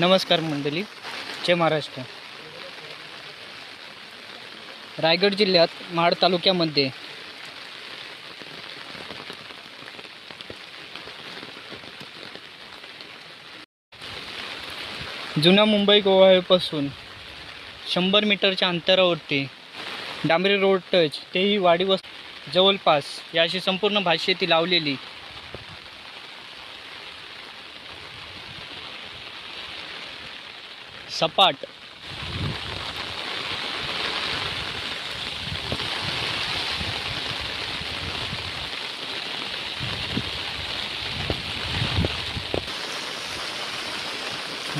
नमस्कार मंडळी, जय महाराष्ट्र। रायगड जिल्ह्यात महाड तालुक्यामध्ये जुना मुंबई गोवापासून 100 मीटरच्या अंतरावरती डांबरी रोड टच तेही वाडी वस्ती जवळपास याशी संपूर्ण भाषेती लावलेली सपाट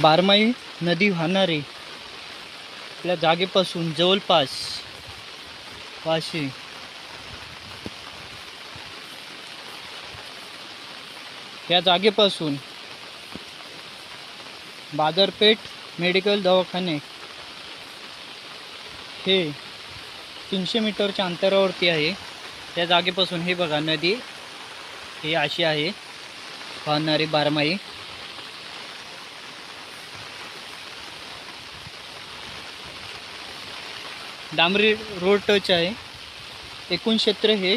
बारमाही नदी वाहणारी आपल्या जागेपासून जवळपास वाशी या जागेपासून बाजारपेठ मेडिकल दवाखाने हे 300 मीटरच्या अंतरावरती आहे। त्या जागेपासून हे बघा नदी ही अशी आहे वाहणारी बारमाही। डांबरी रोड टच आहे। एकूण क्षेत्र हे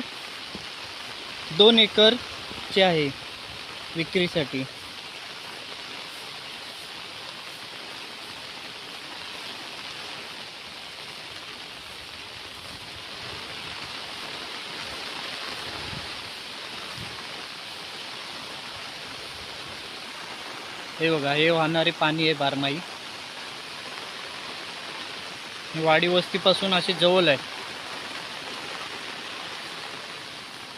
2 एकरचे आहे विक्रीसाठी। हे बघा, हे वाहणारे पाणी आहे बारमाही। वाडी वस्तीपासून असे जवळ आहे,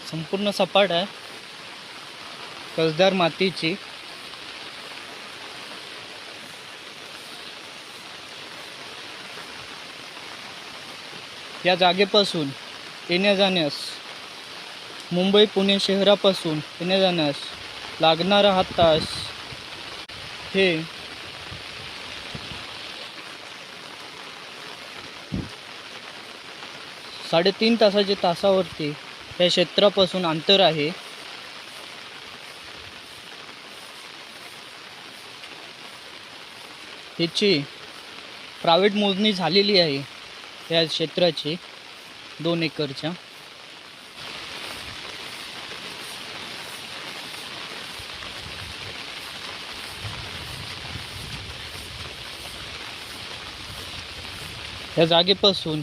संपूर्ण सपाट आहे, कसदार मातीची। या जागेपासून येण्या जाण्यास मुंबई पुणे शहरापासून येण्या जाण्यास लागणारा हा तास हे 3.5 तासाच्या तासावरती या क्षेत्रापासून अंतर आहे। ह्याची प्रायव्हेट मोजणी झालेली आहे या क्षेत्राची 2 एकरच्या। या जागेपासून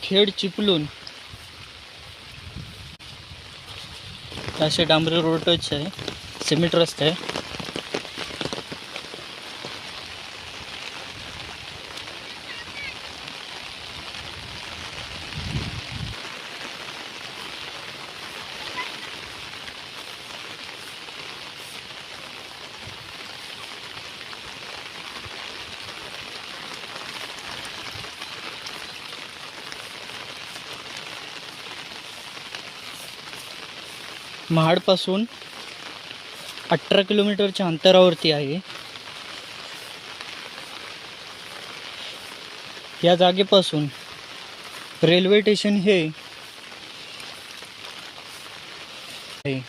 खेड चिपळूण असे डांबरी रोड टच आहे, सिमेंट रस्ता आहे। महाडपासून 18 किलोमीटरच्या अंतरावरती आहे। या जागेपासून रेल्वे स्टेशन हे आहे।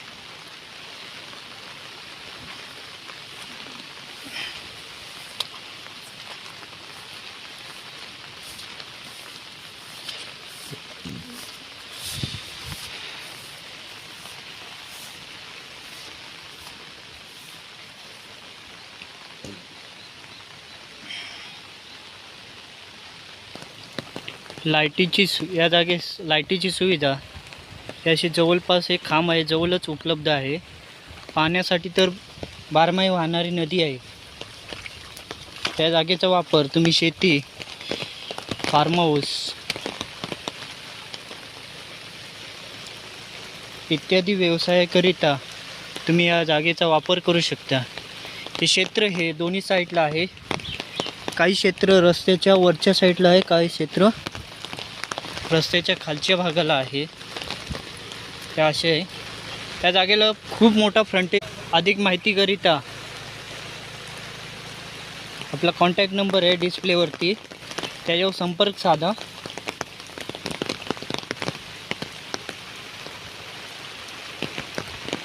या जागेस लाईटीची सुविधा याशी जवळपास एक खांब आहे, जवळच उपलब्ध आहे। पाण्यासाठी तर बारमाही वाहणारी नदी आहे। त्या जागेचा वापर तुम्ही शेती, फार्म हाऊस इत्यादी व्यवसायाकरिता तुम्ही या जागेचा वापर करू शकता। ते क्षेत्र हे दोन्ही साईडला आहे, काही क्षेत्र रस्त्याच्या वरच्या साईडला आहे, काही क्षेत्र रस्त्याच्या खालच्या भागाला आहे। ते असे आहे। त्या जागेला खूप मोठा फ्रंटेज। अधिक माहितीकरिता आपला कॉन्टॅक्ट नंबर आहे डिस्प्लेवरती, त्याच्यावर संपर्क साधा।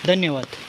धन्यवाद।